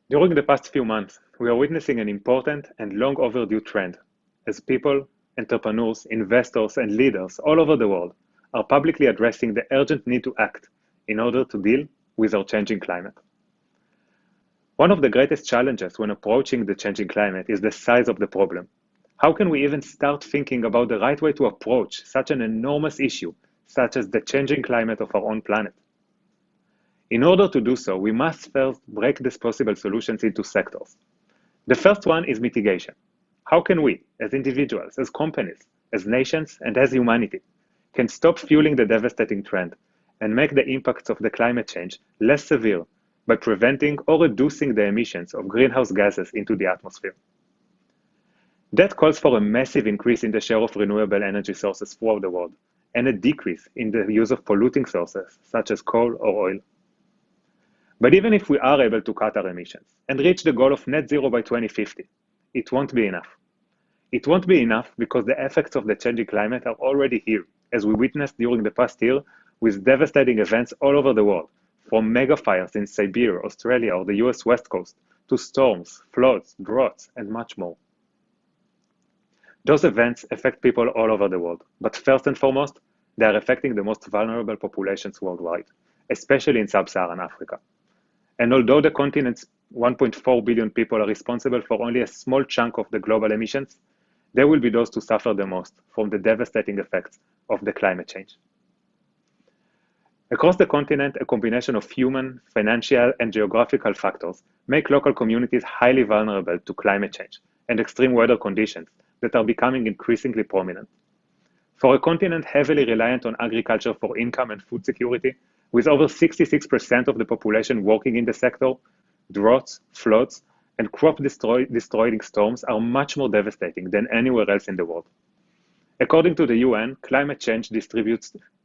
During the past few months, we are witnessing an important and long overdue trend as people, entrepreneurs, investors, and leaders all over the world are publicly addressing the urgent need to act in order to deal with our changing climate. One of the greatest challenges when approaching the changing climate is the size of the problem. How can we even start thinking about the right way to approach such an enormous issue, such as the changing climate of our own planet? In order to do so, we must first break these possible solutions into sectors. The first one is mitigation. How can we, as individuals, as companies, as nations, and as humanity, can stop fueling the devastating trend and make the impacts of the climate change less severe by preventing or reducing the emissions of greenhouse gases into the atmosphere? That calls for a massive increase in the share of renewable energy sources throughout the world and a decrease in the use of polluting sources such as coal or oil. But even if we are able to cut our emissions and reach the goal of net zero by 2050, it won't be enough. It won't be enough because the effects of the changing climate are already here, as we witnessed during the past year with devastating events all over the world, from mega fires in Siberia, Australia, or the US West Coast, to storms, floods, droughts, and much more. Those events affect people all over the world, but first and foremost, they are affecting the most vulnerable populations worldwide, especially in sub-Saharan Africa. And although the continent's 1.4 billion people are responsible for only a small chunk of the global emissions, they will be those to suffer the most from the devastating effects of the climate change. Across the continent, a combination of human, financial, and geographical factors make local communities highly vulnerable to climate change and extreme weather conditions that are becoming increasingly prominent. For a continent heavily reliant on agriculture for income and food security, with over 66% of the population working in the sector, droughts, floods, and crop-destroying storms are much more devastating than anywhere else in the world. According to the UN, climate change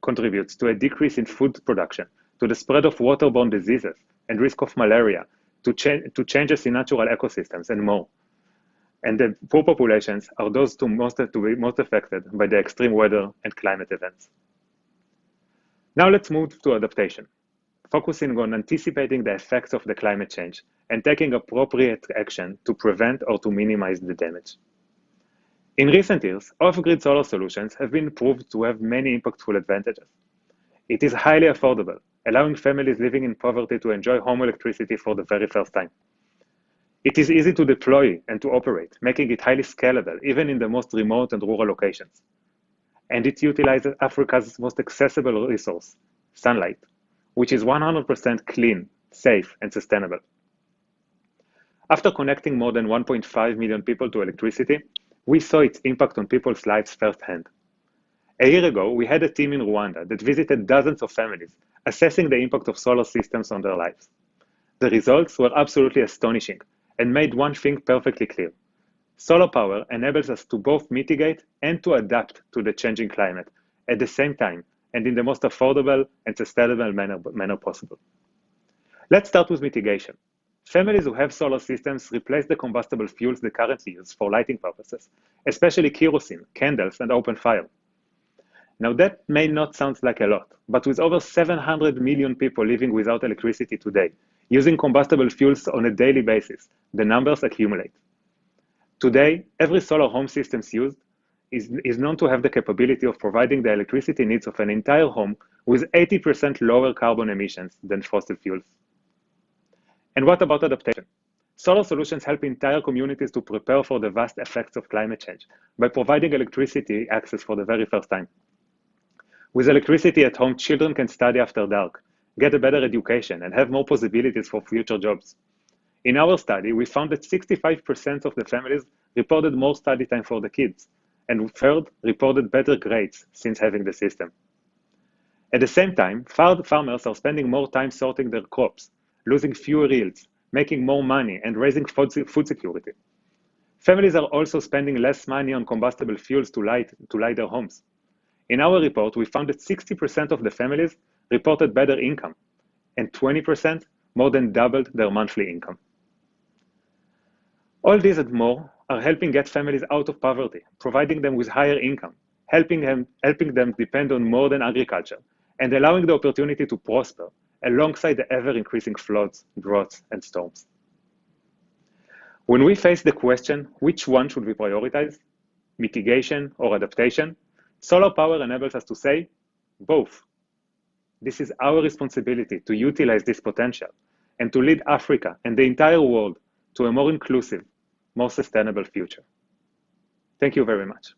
contributes to a decrease in food production, to the spread of waterborne diseases and risk of malaria, to changes in natural ecosystems, and more. And the poor populations are those to be most affected by the extreme weather and climate events. Now let's move to adaptation, focusing on anticipating the effects of the climate change and taking appropriate action to prevent or to minimize the damage. In recent years, off-grid solar solutions have been proved to have many impactful advantages. It is highly affordable, allowing families living in poverty to enjoy home electricity for the very first time. It is easy to deploy and to operate, making it highly scalable, even in the most remote and rural locations. And it utilizes Africa's most accessible resource, sunlight, which is 100% clean, safe, and sustainable. After connecting more than 1.5 million people to electricity, we saw its impact on people's lives firsthand. A year ago, we had a team in Rwanda that visited dozens of families, assessing the impact of solar systems on their lives. The results were absolutely astonishing and made one thing perfectly clear. Solar power enables us to both mitigate and to adapt to the changing climate at the same time and in the most affordable and sustainable manner possible. Let's start with mitigation. Families who have solar systems replace the combustible fuels they currently use for lighting purposes, especially kerosene, candles, and open fire. Now that may not sound like a lot, but with over 700 million people living without electricity today, using combustible fuels on a daily basis, the numbers accumulate. Today, every solar home system used is known to have the capability of providing the electricity needs of an entire home with 80% lower carbon emissions than fossil fuels. And what about adaptation? Solar solutions help entire communities to prepare for the vast effects of climate change by providing electricity access for the very first time. With electricity at home, children can study after dark, get a better education, and have more possibilities for future jobs. In our study, we found that 65% of the families reported more study time for the kids, and third, reported better grades since having the system. At the same time, farmers are spending more time sorting their crops, losing fewer yields, making more money, and raising food security. Families are also spending less money on combustible fuels to light their homes. In our report, we found that 60% of the families reported better income, and 20% more than doubled their monthly income. All these and more are helping get families out of poverty, providing them with higher income, helping them depend on more than agriculture, and allowing the opportunity to prosper alongside the ever-increasing floods, droughts, and storms. When we face the question, which one should we prioritize, mitigation or adaptation, solar power enables us to say, both. This is our responsibility to utilize this potential and to lead Africa and the entire world to a more inclusive, more sustainable future. Thank you very much.